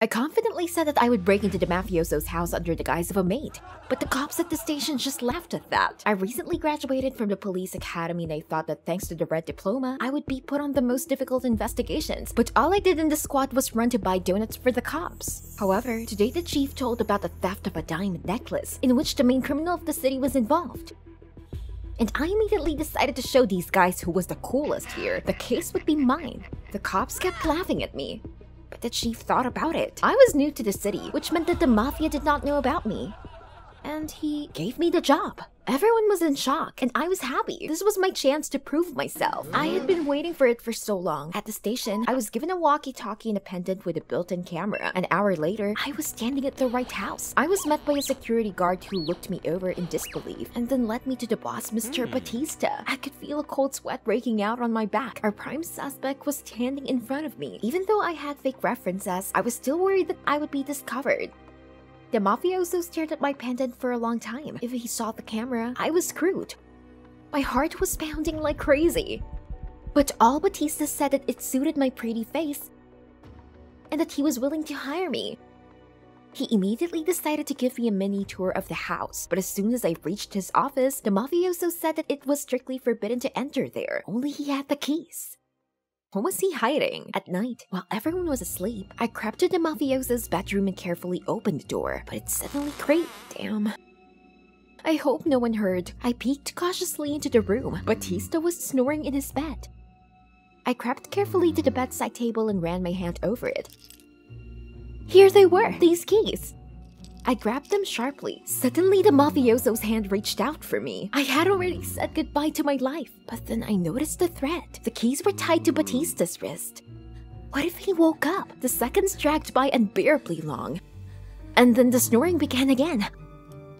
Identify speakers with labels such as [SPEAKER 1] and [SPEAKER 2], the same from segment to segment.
[SPEAKER 1] I confidently said that I would break into the mafioso's house under the guise of a maid, but the cops at the station just laughed at that. I recently graduated from the police academy and I thought that thanks to the red diploma, I would be put on the most difficult investigations, but all I did in the squad was run to buy donuts for the cops. However, today the chief told about the theft of a diamond necklace, in which the main criminal of the city was involved. And I immediately decided to show these guys who was the coolest here. The case would be mine. The cops kept laughing at me, but the chief thought about it. I was new to the city, which meant that the mafia did not know about me. And he gave me the job. Everyone was in shock, and I was happy. This was my chance to prove myself. I had been waiting for it for so long. At the station, I was given a walkie-talkie and a pendant with a built-in camera. An hour later, I was standing at the right house. I was met by a security guard who looked me over in disbelief and then led me to the boss, Mr. Batista. I could feel a cold sweat breaking out on my back. Our prime suspect was standing in front of me. Even though I had fake references, I was still worried that I would be discovered. The mafioso stared at my pendant for a long time. If he saw the camera, I was screwed. My heart was pounding like crazy. But all Batista said that it suited my pretty face and that he was willing to hire me. He immediately decided to give me a mini tour of the house, but as soon as I reached his office, the mafioso said that it was strictly forbidden to enter there. Only he had the keys. What was he hiding? At night, while everyone was asleep, I crept to the mafioso's bedroom and carefully opened the door, but it suddenly creaked. Damn. I hope no one heard. I peeked cautiously into the room. Batista was snoring in his bed. I crept carefully to the bedside table and ran my hand over it. Here they were, these keys. I grabbed them sharply. Suddenly, the mafioso's hand reached out for me. I had already said goodbye to my life, but then I noticed the thread. The keys were tied to Batista's wrist. What if he woke up? The seconds dragged by unbearably long. And then the snoring began again.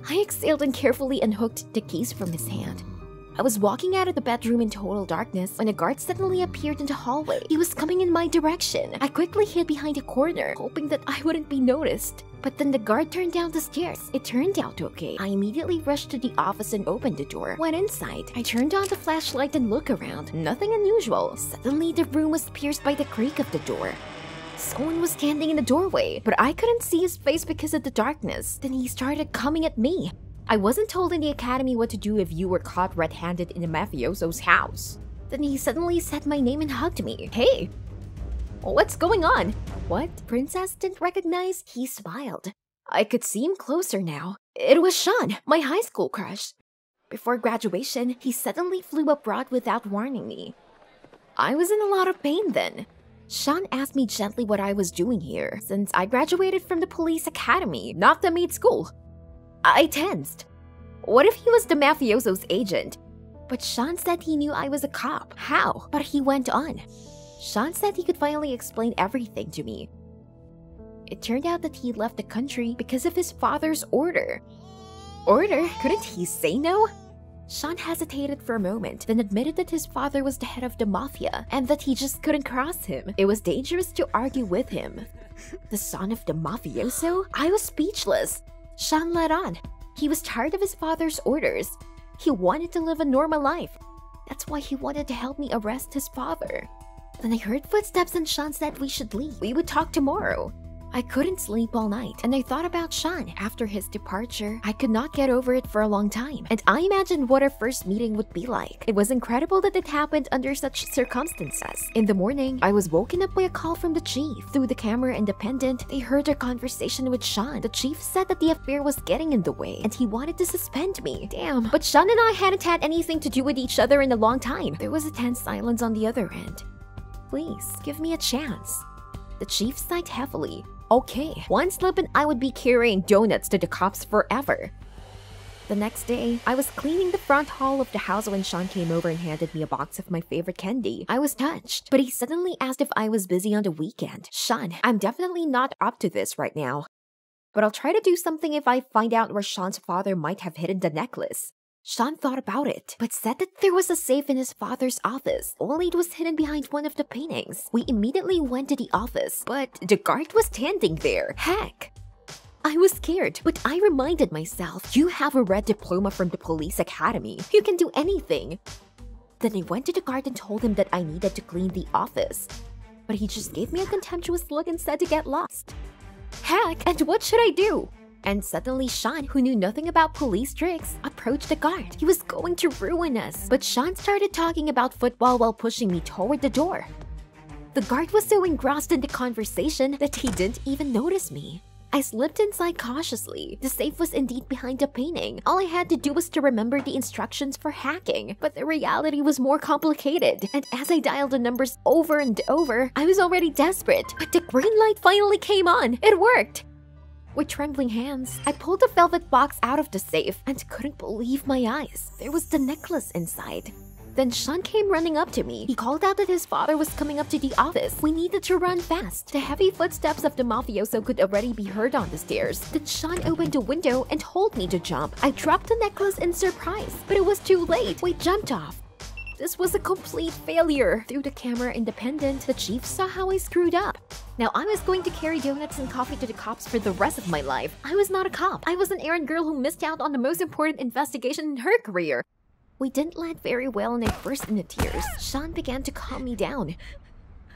[SPEAKER 1] I exhaled and carefully unhooked the keys from his hand. I was walking out of the bedroom in total darkness when a guard suddenly appeared in the hallway. He was coming in my direction. I quickly hid behind a corner, hoping that I wouldn't be noticed. But then the guard turned down the stairs. It turned out okay. I immediately rushed to the office and opened the door. When inside, I turned on the flashlight and looked around. Nothing unusual. Suddenly, the room was pierced by the creak of the door. Someone was standing in the doorway, but I couldn't see his face because of the darkness. Then he started coming at me. I wasn't told in the academy what to do if you were caught red-handed in a mafioso's house. Then he suddenly said my name and hugged me. Hey! What's going on? What? Princess didn't recognize? He smiled. I could see him closer now. It was Sean, my high school crush. Before graduation, he suddenly flew abroad without warning me. I was in a lot of pain then. Sean asked me gently what I was doing here, since I graduated from the police academy, not the maid school. I tensed. What if he was the mafioso's agent? But Sean said he knew I was a cop. How? But he went on. Sean said he could finally explain everything to me. It turned out that he left the country because of his father's order. Order? Couldn't he say no? Sean hesitated for a moment, then admitted that his father was the head of the mafia and that he just couldn't cross him. It was dangerous to argue with him. The son of the mafioso? I was speechless. Sean led on. He was tired of his father's orders. He wanted to live a normal life. That's why he wanted to help me arrest his father. Then I heard footsteps and Sean said we should leave. We would talk tomorrow. I couldn't sleep all night, and I thought about Sean. After his departure, I could not get over it for a long time, and I imagined what our first meeting would be like. It was incredible that it happened under such circumstances. In the morning, I was woken up by a call from the chief. Through the camera and the pendant, they heard our conversation with Sean. The chief said that the affair was getting in the way, and he wanted to suspend me. Damn, but Sean and I hadn't had anything to do with each other in a long time. There was a tense silence on the other end. Please, give me a chance. The chief sighed heavily. Okay, one slip and I would be carrying donuts to the cops forever. The next day, I was cleaning the front hall of the house when Sean came over and handed me a box of my favorite candy. I was touched, but he suddenly asked if I was busy on the weekend. Sean, I'm definitely not up to this right now, but I'll try to do something if I find out where Sean's father might have hidden the necklace. Sean thought about it, but said that there was a safe in his father's office, only it was hidden behind one of the paintings. We immediately went to the office, but the guard was standing there. Heck! I was scared, but I reminded myself, you have a red diploma from the police academy. You can do anything. Then I went to the guard and told him that I needed to clean the office, but he just gave me a contemptuous look and said to get lost. Heck, and what should I do? And suddenly Sean, who knew nothing about police tricks, approached the guard. He was going to ruin us. But Sean started talking about football while pushing me toward the door. The guard was so engrossed in the conversation that he didn't even notice me. I slipped inside cautiously. The safe was indeed behind a painting. All I had to do was to remember the instructions for hacking. But the reality was more complicated. And as I dialed the numbers over and over, I was already desperate. But the green light finally came on. It worked! With trembling hands, I pulled the velvet box out of the safe and couldn't believe my eyes. There was the necklace inside. Then Sean came running up to me. He called out that his father was coming up to the office. We needed to run fast. The heavy footsteps of the mafioso could already be heard on the stairs. Then Sean opened a window and told me to jump. I dropped the necklace in surprise, but it was too late. We jumped off. This was a complete failure. Through the camera independent, the chief saw how I screwed up. Now I was going to carry donuts and coffee to the cops for the rest of my life. I was not a cop. I was an errand girl who missed out on the most important investigation in her career. We didn't land very well and I burst into tears. Sean began to calm me down.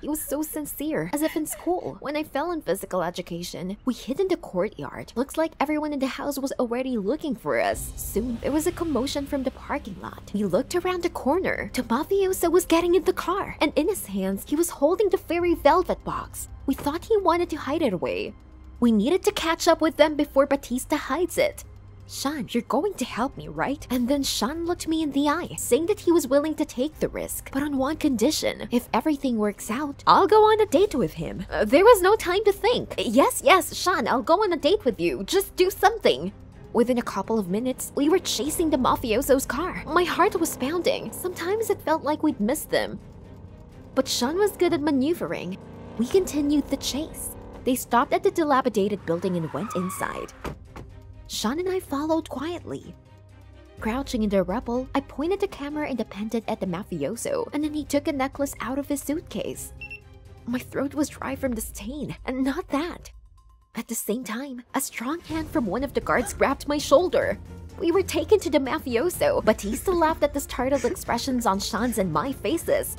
[SPEAKER 1] He was so sincere, as if in school. When I fell in physical education, we hid in the courtyard. Looks like everyone in the house was already looking for us. Soon, there was a commotion from the parking lot. We looked around the corner. The mafioso was getting in the car, and in his hands, he was holding the fairy velvet box. We thought he wanted to hide it away. We needed to catch up with them before Batista hides it. Sean, you're going to help me, right? And then Sean looked me in the eye, saying that he was willing to take the risk, but on one condition. If everything works out, I'll go on a date with him. There was no time to think. Yes, Sean, I'll go on a date with you. Just do something. Within a couple of minutes, we were chasing the mafioso's car. My heart was pounding. Sometimes it felt like we'd missed them. But Sean was good at maneuvering. We continued the chase. They stopped at the dilapidated building and went inside. Sean and I followed quietly. Crouching in the rubble, I pointed the camera independent at the mafioso, and then he took a necklace out of his suitcase. My throat was dry from the stain, and not that. At the same time, a strong hand from one of the guards grabbed my shoulder. We were taken to the mafioso, but he still laughed at the startled expressions on Sean's and my faces.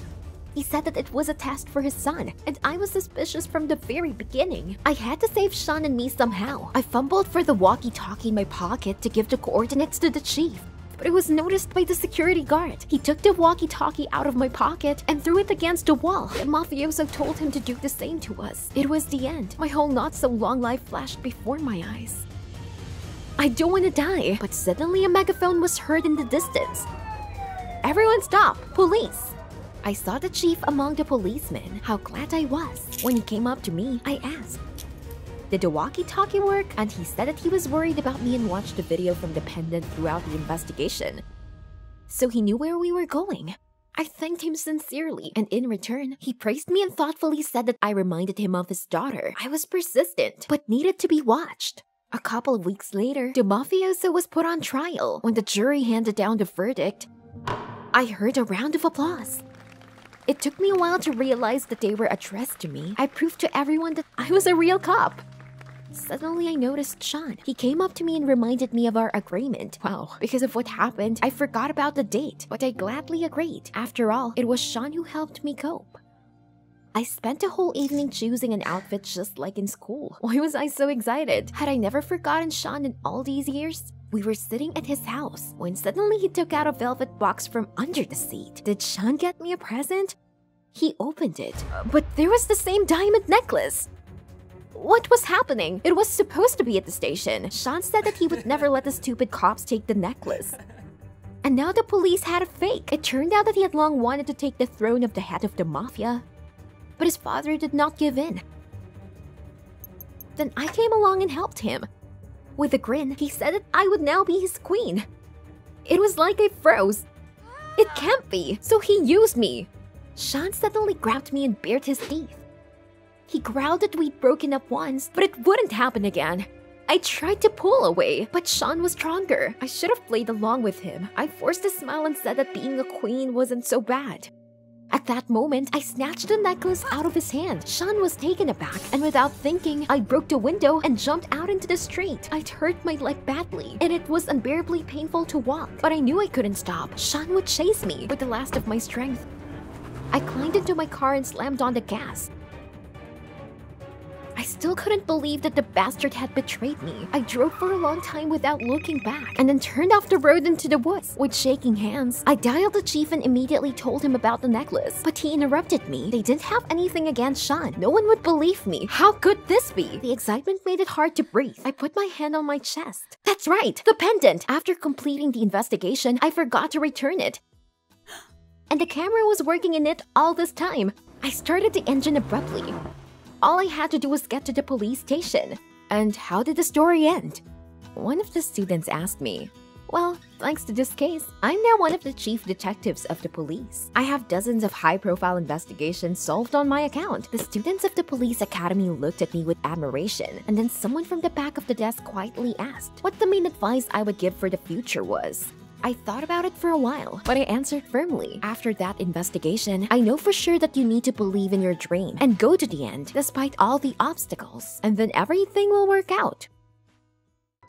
[SPEAKER 1] He said that it was a test for his son, and I was suspicious from the very beginning. I had to save Sean and me somehow. I fumbled for the walkie-talkie in my pocket to give the coordinates to the chief, but it was noticed by the security guard. He took the walkie-talkie out of my pocket and threw it against the wall. The mafioso told him to do the same to us. It was the end. My whole not-so-long life flashed before my eyes. I don't want to die, but suddenly a megaphone was heard in the distance. Everyone stop! Police! I saw the chief among the policemen. How glad I was. When he came up to me, I asked, "Did the walkie-talkie work?" And he said that he was worried about me and watched the video from the pendant throughout the investigation. So he knew where we were going. I thanked him sincerely, and in return, he praised me and thoughtfully said that I reminded him of his daughter. I was persistent, but needed to be watched. A couple of weeks later, the mafioso was put on trial. When the jury handed down the verdict, I heard a round of applause. It took me a while to realize that they were addressed to me. I proved to everyone that I was a real cop. Suddenly, I noticed Sean. He came up to me and reminded me of our agreement. Wow, because of what happened, I forgot about the date, but I gladly agreed. After all, it was Sean who helped me cope. I spent the whole evening choosing an outfit just like in school. Why was I so excited? Had I never forgotten Sean in all these years? We were sitting at his house when suddenly he took out a velvet box from under the seat. Did Sean get me a present? He opened it, but there was the same diamond necklace. What was happening? It was supposed to be at the station. Sean said that he would never let the stupid cops take the necklace. And now the police had a fake. It turned out that he had long wanted to take the throne of the head of the mafia. But his father did not give in. Then I came along and helped him. With a grin, he said that I would now be his queen. It was like I froze. It can't be, so he used me. Sean suddenly grabbed me and bared his teeth. He growled that we'd broken up once, but it wouldn't happen again. I tried to pull away, but Sean was stronger. I should have played along with him. I forced a smile and said that being a queen wasn't so bad. At that moment, I snatched the necklace out of his hand. Sean was taken aback, and without thinking, I broke the window and jumped out into the street. I'd hurt my leg badly, and it was unbearably painful to walk, but I knew I couldn't stop. Sean would chase me with the last of my strength. I climbed into my car and slammed on the gas. I still couldn't believe that the bastard had betrayed me. I drove for a long time without looking back, and then turned off the road into the woods. With shaking hands, I dialed the chief and immediately told him about the necklace. But he interrupted me. They didn't have anything against Sean. No one would believe me. How could this be? The excitement made it hard to breathe. I put my hand on my chest. That's right, the pendant! After completing the investigation, I forgot to return it. And the camera was working in it all this time. I started the engine abruptly. All I had to do was get to the police station. And how did the story end? One of the students asked me. Well, thanks to this case, I'm now one of the chief detectives of the police. I have dozens of high-profile investigations solved on my account. The students of the police academy looked at me with admiration, and then someone from the back of the desk quietly asked what the main advice I would give for the future was. I thought about it for a while, but I answered firmly. After that investigation, I know for sure that you need to believe in your dream and go to the end despite all the obstacles, and then everything will work out.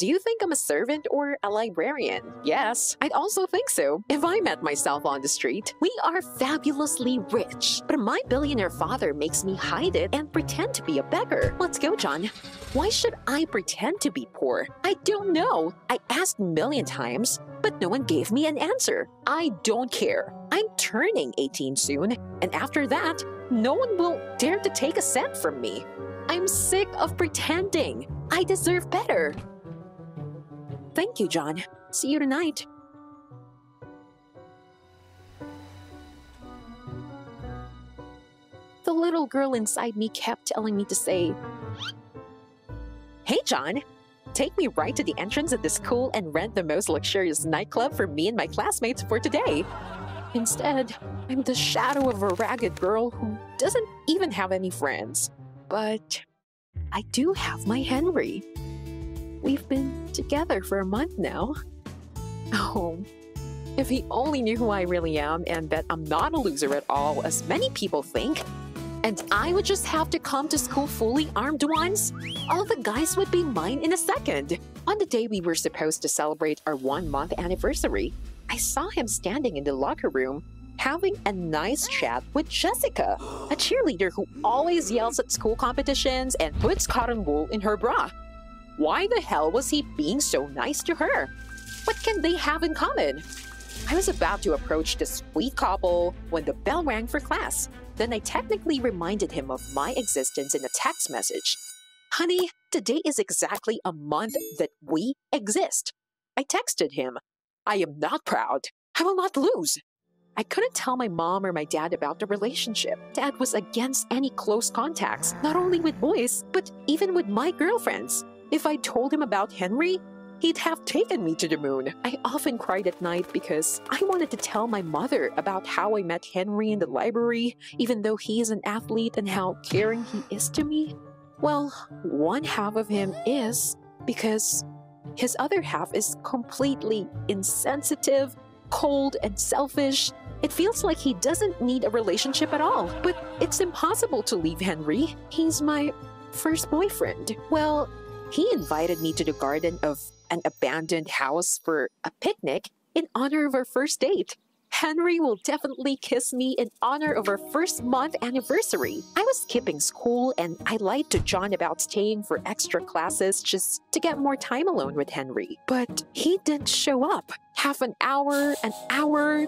[SPEAKER 2] Do you think I'm a servant or a librarian? Yes, I'd also think so if I met myself on the street. We are fabulously rich, but my billionaire father makes me hide it and pretend to be a beggar. Let's go, John. Why should I pretend to be poor? I don't know. I asked a million times, but no one gave me an answer. I don't care. I'm turning 18 soon, and after that, no one will dare to take a cent from me. I'm sick of pretending. I deserve better. Thank you, John. See you tonight. The little girl inside me kept telling me to say, "Hey, John, take me right to the entrance of this school and rent the most luxurious nightclub for me and my classmates for today." Instead, I'm the shadow of a ragged girl who doesn't even have any friends. But I do have my Henry. We've been together for a month now. Oh, if he only knew who I really am and that I'm not a loser at all, as many people think, and I would just have to come to school fully armed once, all the guys would be mine in a second. On the day we were supposed to celebrate our 1-month anniversary, I saw him standing in the locker room having a nice chat with Jessica, a cheerleader who always yells at school competitions and puts cotton wool in her bra. Why the hell was he being so nice to her? What can they have in common? I was about to approach the sweet couple when the bell rang for class. Then I technically reminded him of my existence in a text message. "Honey, today is exactly a month that we exist." I texted him. "I am not proud. I will not lose." I couldn't tell my mom or my dad about the relationship. Dad was against any close contacts, not only with boys, but even with my girlfriends. If I told him about Henry, he'd have taken me to the moon. I often cried at night because I wanted to tell my mother about how I met Henry in the library, even though he is an athlete, and how caring he is to me. Well, one half of him is, because his other half is completely insensitive, cold, and selfish. It feels like he doesn't need a relationship at all. But it's impossible to leave Henry. He's my first boyfriend. Well, he invited me to the garden of an abandoned house for a picnic in honor of our first date. Henry will definitely kiss me in honor of our first month anniversary. I was skipping school and I lied to John about staying for extra classes just to get more time alone with Henry. But he didn't show up. Half an hour,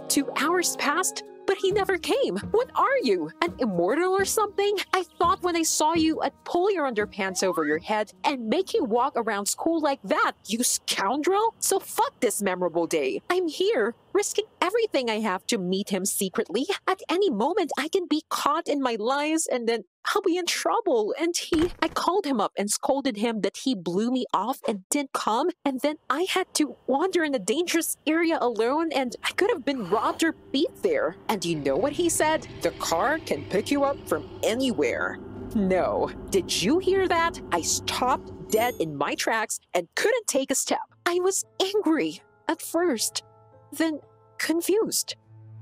[SPEAKER 2] 2 hours passed, but he never came. What are you, an immortal or something? I thought when I saw you, I'd pull your underpants over your head and make you walk around school like that, you scoundrel. So fuck this memorable day. I'm here, risking everything I have to meet him secretly. At any moment, I can be caught in my lies and then I'll be in trouble. And I called him up and scolded him that he blew me off and didn't come. And then I had to wander in a dangerous area alone and I could have been robbed or beat there. And you know what he said? The car can pick you up from anywhere. No. Did you hear that? I stopped dead in my tracks and couldn't take a step. I was angry at first, then confused.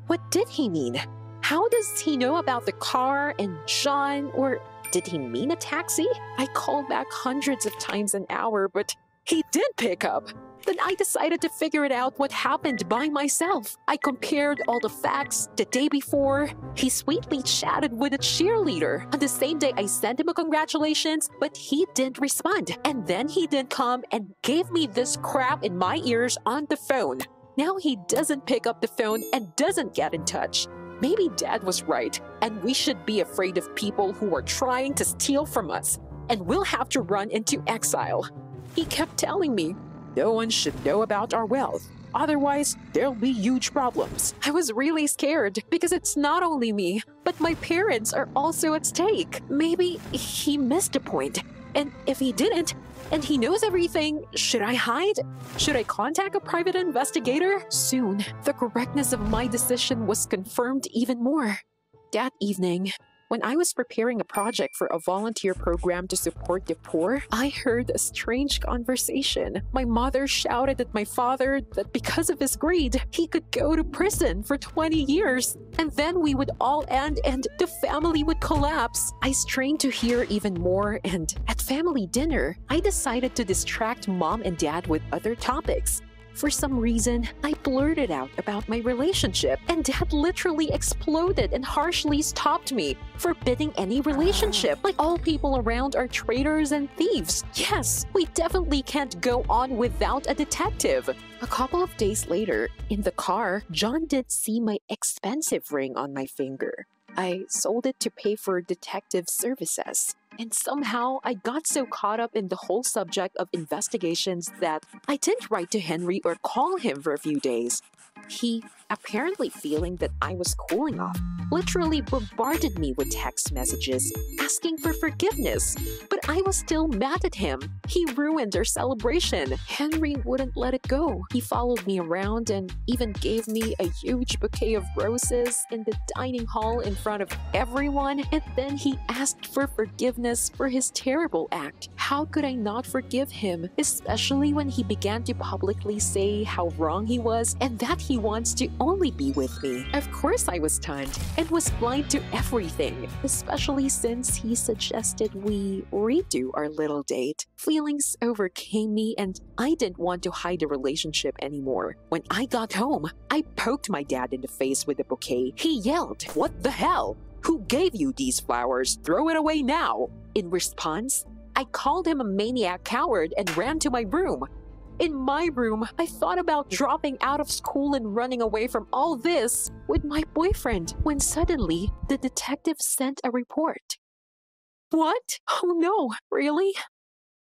[SPEAKER 2] What did he mean? How does he know about the car and John, or did he mean a taxi? I called back hundreds of times an hour, but he did pick up. Then I decided to figure it out what happened by myself. I compared all the facts the day before. He sweetly chatted with a cheerleader. On the same day, I sent him a congratulations, but he didn't respond. And then he didn't come and gave me this crap in my ears on the phone. Now he doesn't pick up the phone and doesn't get in touch. Maybe Dad was right, and we should be afraid of people who are trying to steal from us, and we'll have to run into exile. He kept telling me, no one should know about our wealth. Otherwise, there'll be huge problems. I was really scared because it's not only me, but my parents are also at stake. Maybe he missed a point. And if he didn't, and he knows everything, should I hide? Should I contact a private investigator? Soon, the correctness of my decision was confirmed even more. That evening, when I was preparing a project for a volunteer program to support the poor, I heard a strange conversation. My mother shouted at my father that because of his greed, he could go to prison for 20 years. And then we would all end and the family would collapse. I strained to hear even more, and at family dinner, I decided to distract Mom and Dad with other topics. For some reason, I blurted out about my relationship, and Dad literally exploded and harshly stopped me, forbidding any relationship. Like all people around are traitors and thieves. Yes, we definitely can't go on without a detective. A couple of days later, in the car, John did see my expensive ring on my finger. I sold it to pay for detective services. And somehow, I got so caught up in the whole subject of investigations that I didn't write to Henry or call him for a few days. He, apparently feeling that I was cooling off, literally bombarded me with text messages asking for forgiveness. But I was still mad at him. He ruined our celebration. Henry wouldn't let it go. He followed me around and even gave me a huge bouquet of roses in the dining hall in front of everyone. And then he asked for forgiveness for his terrible act. How could I not forgive him, especially when he began to publicly say how wrong he was and that he wants to only be with me? Of course I was stunned and was blind to everything, especially since he suggested we redo our little date. Feelings overcame me and I didn't want to hide the relationship anymore. When I got home, I poked my dad in the face with the bouquet. He yelled, "What the hell? Who gave you these flowers? Throw it away now!" In response, I called him a maniac coward and ran to my room. In my room, I thought about dropping out of school and running away from all this with my boyfriend when suddenly the detective sent a report. What? Oh no, really?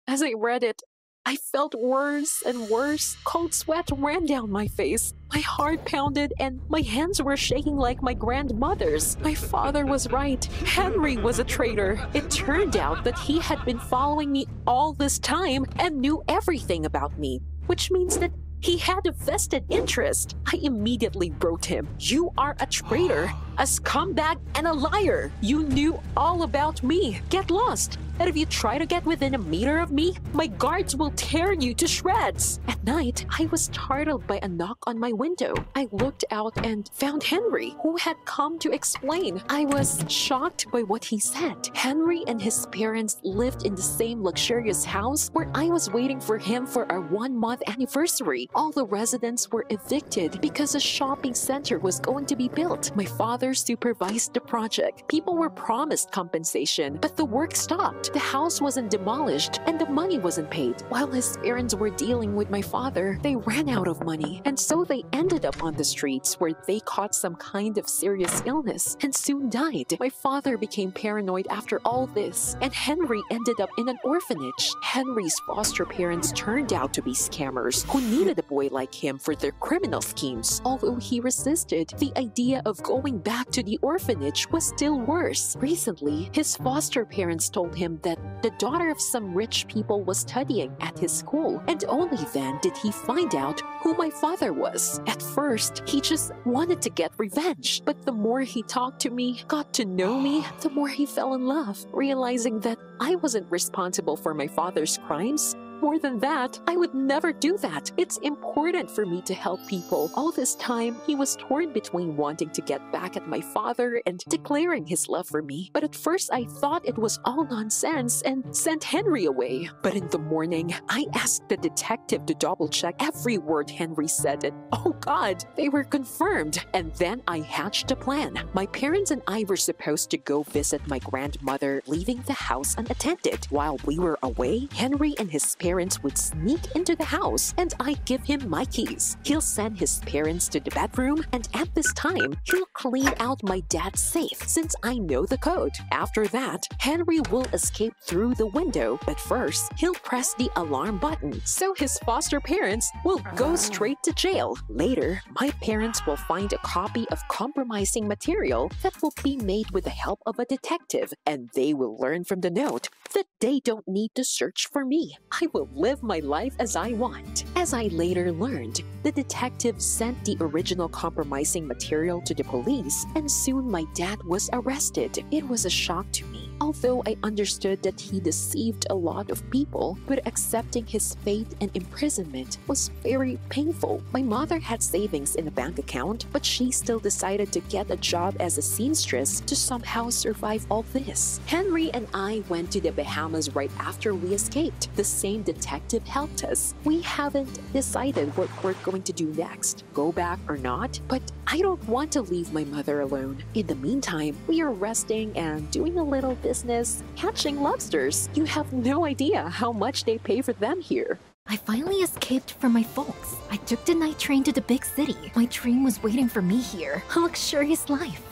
[SPEAKER 2] As I read it, I felt worse and worse. Cold sweat ran down my face. My heart pounded and my hands were shaking like my grandmother's. My father was right. Henry was a traitor. It turned out that he had been following me all this time and knew everything about me, which means that he had a vested interest. I immediately wrote him, "You are a traitor, a scumbag, and a liar. You knew all about me. Get lost. And if you try to get within a meter of me, my guards will tear you to shreds." At night, I was startled by a knock on my window. I looked out and found Henry, who had come to explain. I was shocked by what he said. Henry and his parents lived in the same luxurious house where I was waiting for him for our 1-month anniversary. All the residents were evicted because a shopping center was going to be built. My father supervised the project. People were promised compensation, but the work stopped. The house wasn't demolished and the money wasn't paid. While his parents were dealing with my father, they ran out of money, and so they ended up on the streets where they caught some kind of serious illness and soon died. My father became paranoid after all this, and Henry ended up in an orphanage. Henry's foster parents turned out to be scammers who needed a boy like him for their criminal schemes. Although he resisted, the idea of going back to the orphanage was still worse. Recently, his foster parents told him that the daughter of some rich people was studying at his school, and only then did he find out who my father was. At first, he just wanted to get revenge, but the more he talked to me, got to know me, the more he fell in love, realizing that I wasn't responsible for my father's crimes. More than that, I would never do that. It's important for me to help people. All this time, he was torn between wanting to get back at my father and declaring his love for me. But at first, I thought it was all nonsense and sent Henry away. But in the morning, I asked the detective to double-check every word Henry said, and oh God, they were confirmed. And then I hatched a plan. My parents and I were supposed to go visit my grandmother, leaving the house unattended. While we were away, Henry and his parents would sneak into the house, and I'd give him my keys. He'll send his parents to the bedroom, and at this time, he'll clean out my dad's safe since I know the code. After that, Henry will escape through the window, but first, he'll press the alarm button, so his foster parents will go straight to jail. Later, my parents will find a copy of compromising material that will be made with the help of a detective, and they will learn from the note that they don't need to search for me. I will live my life as I want. As I later learned, the detective sent the original compromising material to the police, and soon my dad was arrested. It was a shock to me. Although I understood that he deceived a lot of people, but accepting his fate and imprisonment was very painful. My mother had savings in a bank account, but she still decided to get a job as a seamstress to somehow survive all this. Henry and I went to the Bahamas right after we escaped. The same detective helped us. We haven't decided what we're going to do next, go back or not, but I don't want to leave my mother alone. In the meantime, we are resting and doing a little business, catching lobsters. You have no idea how much they pay for them here.
[SPEAKER 1] I finally escaped from my folks. I took the night train to the big city. My dream was waiting for me here. A luxurious life.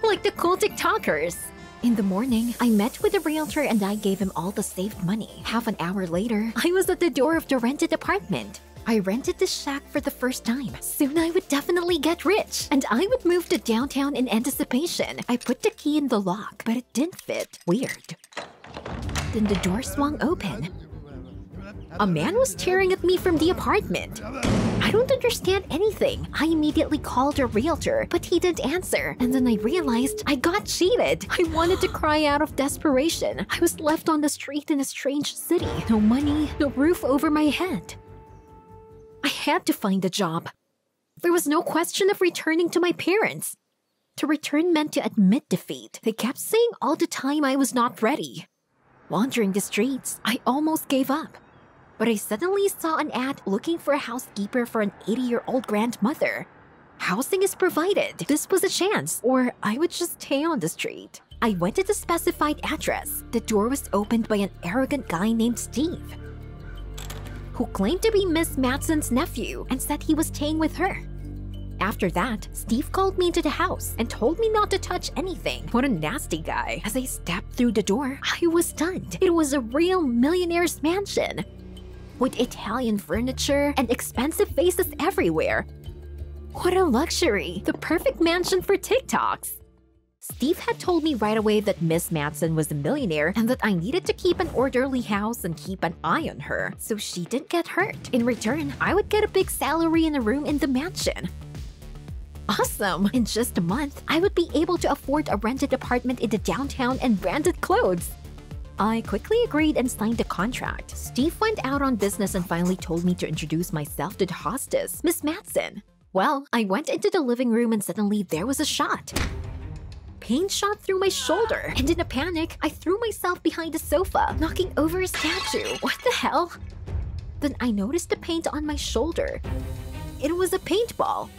[SPEAKER 1] Like the cool TikTokers. In the morning, I met with a realtor and I gave him all the saved money. Half an hour later, I was at the door of the rented apartment. I rented the shack for the first time. Soon I would definitely get rich, and I would move to downtown in anticipation. I put the key in the lock, but it didn't fit. Weird. Then the door swung open. A man was staring at me from the apartment. I don't understand anything. I immediately called a realtor, but he didn't answer. And then I realized I got cheated. I wanted to cry out of desperation. I was left on the street in a strange city. No money, no roof over my head. I had to find a job. There was no question of returning to my parents. To return meant to admit defeat. They kept saying all the time I was not ready. Wandering the streets, I almost gave up. But I suddenly saw an ad looking for a housekeeper for an 80-year-old grandmother. Housing is provided. This was a chance, or I would just stay on the street. I went to the specified address. The door was opened by an arrogant guy named Steve, who claimed to be Miss Matson's nephew and said he was staying with her. After that, Steve called me into the house and told me not to touch anything. What a nasty guy. As I stepped through the door, I was stunned. It was a real millionaire's mansion, with Italian furniture and expensive vases everywhere. What a luxury! The perfect mansion for TikToks! Steve had told me right away that Miss Matson was a millionaire and that I needed to keep an orderly house and keep an eye on her so she didn't get hurt. In return, I would get a big salary and a room in the mansion. Awesome! In just a month, I would be able to afford a rented apartment in the downtown and branded clothes. I quickly agreed and signed the contract. Steve went out on business and finally told me to introduce myself to the hostess, Miss Matson. Well, I went into the living room and suddenly there was a shot. Pain shot through my shoulder, and in a panic, I threw myself behind the sofa, knocking over a statue. What the hell? Then I noticed the paint on my shoulder. It was a paintball.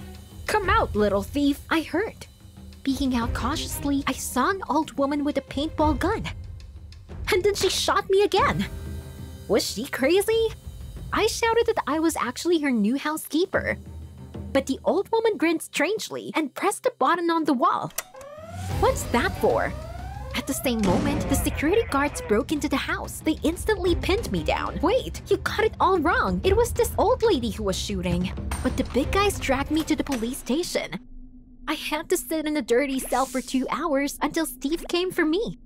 [SPEAKER 1] Come out, little thief, I heard. Peeking out cautiously, I saw an old woman with a paintball gun. And then she shot me again. Was she crazy? I shouted that I was actually her new housekeeper. But the old woman grinned strangely and pressed a button on the wall. What's that for? At the same moment, the security guards broke into the house. They instantly pinned me down. Wait, you got it all wrong. It was this old lady who was shooting. But the big guys dragged me to the police station. I had to sit in a dirty cell for 2 hours until Steve came for me.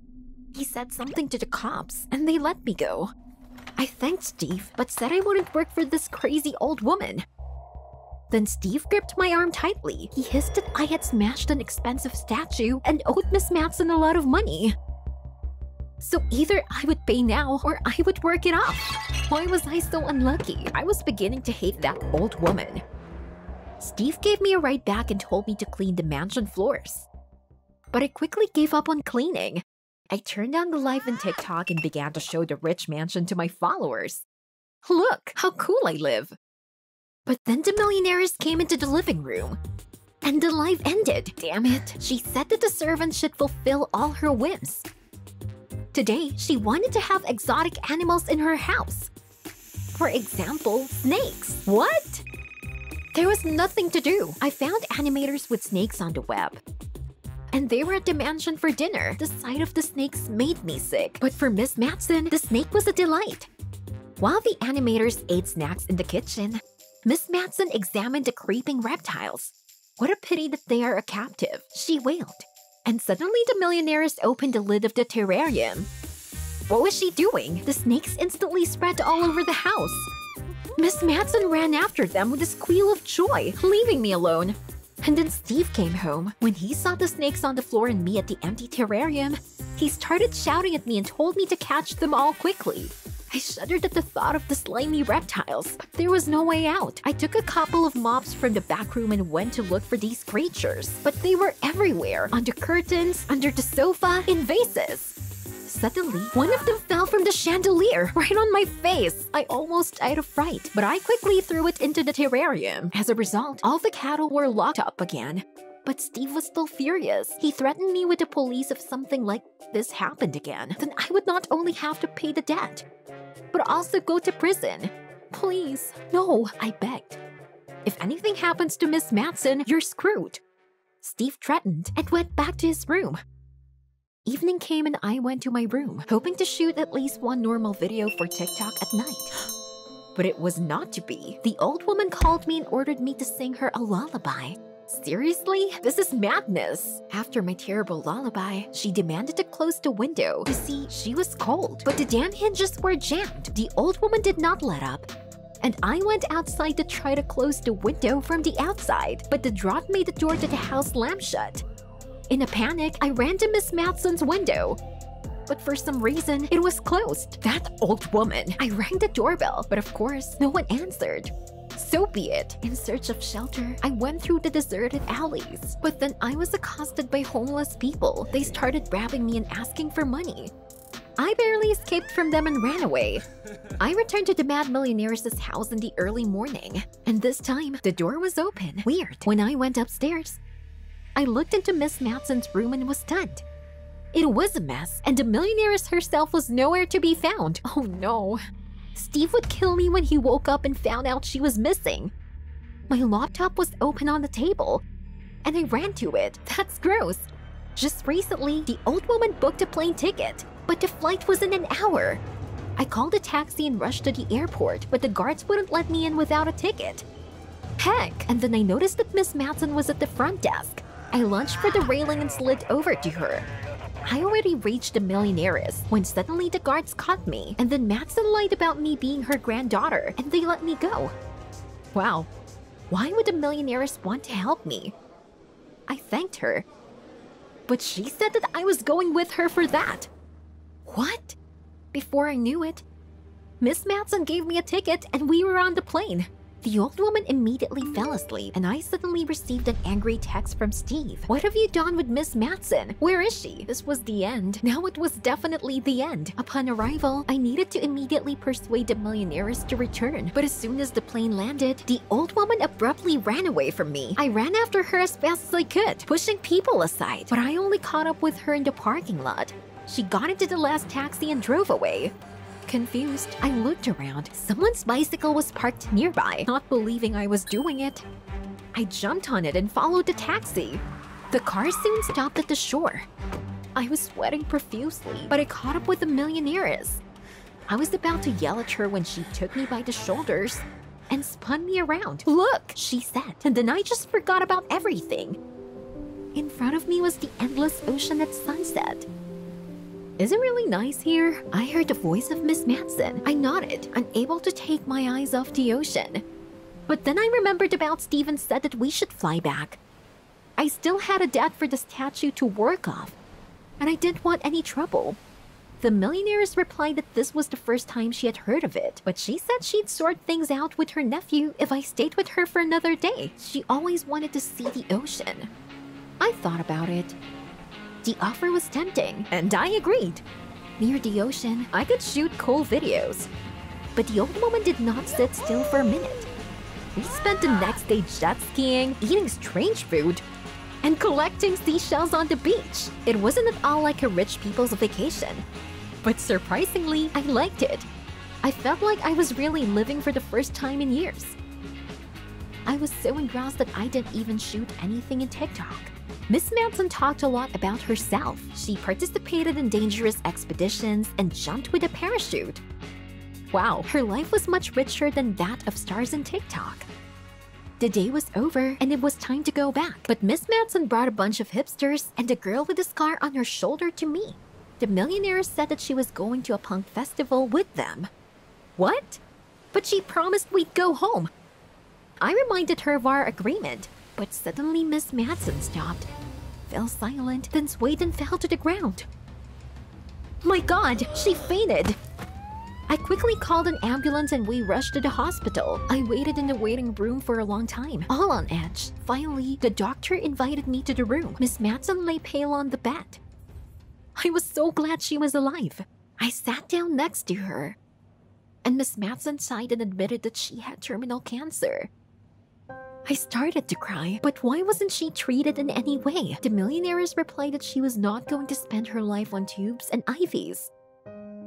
[SPEAKER 1] He said something to the cops, and they let me go. I thanked Steve, but said I wouldn't work for this crazy old woman. Then Steve gripped my arm tightly. He hissed that I had smashed an expensive statue and owed Miss Matson a lot of money. So either I would pay now or I would work it off. Why was I so unlucky? I was beginning to hate that old woman. Steve gave me a ride back and told me to clean the mansion floors. But I quickly gave up on cleaning. I turned on the live in TikTok and began to show the rich mansion to my followers. Look how cool I live. But then the millionaires came into the living room. And the live ended. Damn it. She said that the servants should fulfill all her whims. Today, she wanted to have exotic animals in her house. For example, snakes. What? There was nothing to do. I found animators with snakes on the web. And they were at the mansion for dinner. The sight of the snakes made me sick. But for Miss Matson, the snake was a delight. While the animators ate snacks in the kitchen, Miss Matson examined the creeping reptiles. What a pity that they are a captive, she wailed. And suddenly the millionaires opened the lid of the terrarium. What was she doing? The snakes instantly spread all over the house. Miss Matson ran after them with a squeal of joy, leaving me alone. And then Steve came home. When he saw the snakes on the floor and me at the empty terrarium, he started shouting at me and told me to catch them all quickly. I shuddered at the thought of the slimy reptiles, but there was no way out. I took a couple of mops from the back room and went to look for these creatures, but they were everywhere, under curtains, under the sofa, in vases. Suddenly, one of them fell from the chandelier, right on my face. I almost died of fright, but I quickly threw it into the terrarium. As a result, all the cattle were locked up again. But Steve was still furious. He threatened me with the police if something like this happened again. Then I would not only have to pay the debt, but also go to prison. Please, no, I begged. If anything happens to Miss Matson, you're screwed. Steve threatened and went back to his room. Evening came and I went to my room, hoping to shoot at least one normal video for TikTok at night. But it was not to be. The old woman called me and ordered me to sing her a lullaby. Seriously? This is madness. After my terrible lullaby, she demanded to close the window. You see, she was cold, but the damn hinges were jammed. The old woman did not let up. And I went outside to try to close the window from the outside, but the drought made the door to the house slam shut. In a panic, I ran to Miss Matson's window. But for some reason, it was closed. That old woman. I rang the doorbell, but of course, no one answered. So be it. In search of shelter, I went through the deserted alleys. But then I was accosted by homeless people. They started grabbing me and asking for money. I barely escaped from them and ran away. I returned to the Mad Millionaire's house in the early morning. And this time, the door was open. Weird. When I went upstairs, I looked into Miss Matson's room and was stunned. It was a mess, and the millionaire herself was nowhere to be found. Oh no. Steve would kill me when he woke up and found out she was missing. My laptop was open on the table, and I ran to it. That's gross. Just recently, the old woman booked a plane ticket, but the flight was in an hour. I called a taxi and rushed to the airport, but the guards wouldn't let me in without a ticket. Heck! And then I noticed that Miss Matson was at the front desk. I lunged for the railing and slid over to her. I already reached the millionaire's when suddenly the guards caught me, and then Matson lied about me being her granddaughter, and they let me go. Wow, why would the millionaire's want to help me? I thanked her, but she said that I was going with her for that. What? Before I knew it, Miss Matson gave me a ticket and we were on the plane. The old woman immediately fell asleep, and I suddenly received an angry text from Steve. What have you done with Miss Matson? Where is she? This was the end. Now it was definitely the end. Upon arrival, I needed to immediately persuade the millionaires to return. But as soon as the plane landed, the old woman abruptly ran away from me. I ran after her as fast as I could, pushing people aside. But I only caught up with her in the parking lot. She got into the last taxi and drove away. Confused, I looked around. Someone's bicycle was parked nearby, not believing I was doing it. I jumped on it and followed the taxi. The car soon stopped at the shore. I was sweating profusely, but I caught up with the millionaire's. I was about to yell at her when she took me by the shoulders and spun me around. Look, she said, and then I just forgot about everything. In front of me was the endless ocean at sunset. Is it really nice here? I heard the voice of Miss Matson. I nodded, unable to take my eyes off the ocean. But then I remembered about Steve and said that we should fly back. I still had a debt for the statue to work off, and I didn't want any trouble. The Millionaire's replied that this was the first time she had heard of it, but she said she'd sort things out with her nephew if I stayed with her for another day. She always wanted to see the ocean. I thought about it. The offer was tempting, and I agreed. Near the ocean, I could shoot cool videos. But the old woman did not sit still for a minute. We spent the next day jet skiing, eating strange food, and collecting seashells on the beach. It wasn't at all like a rich people's vacation. But surprisingly, I liked it. I felt like I was really living for the first time in years. I was so engrossed that I didn't even shoot anything in TikTok. Miss Manson talked a lot about herself. She participated in dangerous expeditions and jumped with a parachute. Wow, her life was much richer than that of stars in TikTok. The day was over and it was time to go back, but Miss Manson brought a bunch of hipsters and a girl with a scar on her shoulder to me. The Millionaire said that she was going to a punk festival with them. What? But she promised we'd go home. I reminded her of our agreement, but suddenly Miss Manson stopped, fell silent, then swayed and fell to the ground. My God, she fainted! I quickly called an ambulance and we rushed to the hospital. I waited in the waiting room for a long time, all on edge. Finally, the doctor invited me to the room. Miss Manson lay pale on the bed. I was so glad she was alive. I sat down next to her, and Miss Manson sighed and admitted that she had terminal cancer. I started to cry, but why wasn't she treated in any way? The Millionaire's replied that she was not going to spend her life on tubes and IVs.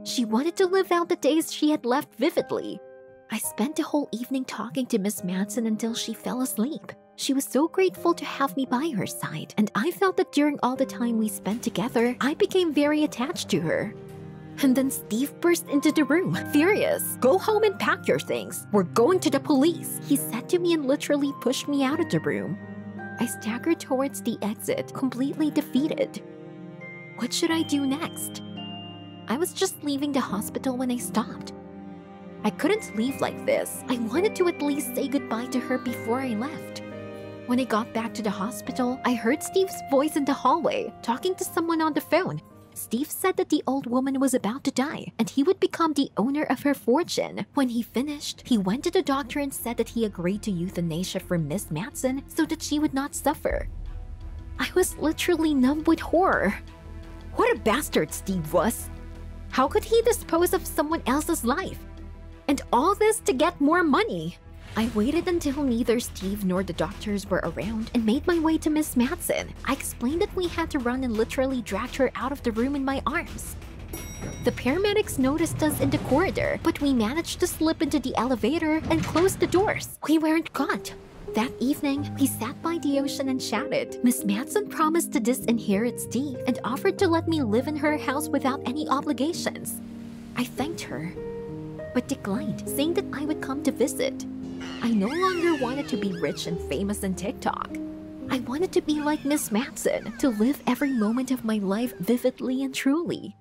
[SPEAKER 1] She wanted to live out the days she had left vividly. I spent the whole evening talking to Miss Manson until she fell asleep. She was so grateful to have me by her side, and I felt that during all the time we spent together, I became very attached to her. And then Steve burst into the room, furious. "Go home and pack your things. We're going to the police," he said to me and literally pushed me out of the room. I staggered towards the exit, completely defeated. What should I do next? I was just leaving the hospital when I stopped. I couldn't leave like this. I wanted to at least say goodbye to her before I left. When I got back to the hospital, I heard Steve's voice in the hallway, talking to someone on the phone. Steve said that the old woman was about to die, and he would become the owner of her fortune. When he finished, he went to the doctor and said that he agreed to euthanasia for Miss Manson so that she would not suffer. I was literally numb with horror. What a bastard Steve was! How could he dispose of someone else's life? And all this to get more money? I waited until neither Steve nor the doctors were around and made my way to Miss Manson. I explained that we had to run and literally dragged her out of the room in my arms. The paramedics noticed us in the corridor, but we managed to slip into the elevator and close the doors. We weren't caught. That evening, we sat by the ocean and chatted. Miss Manson promised to disinherit Steve and offered to let me live in her house without any obligations. I thanked her, but declined, saying that I would come to visit. I no longer wanted to be rich and famous in TikTok. I wanted to be like Miss Manson, to live every moment of my life vividly and truly.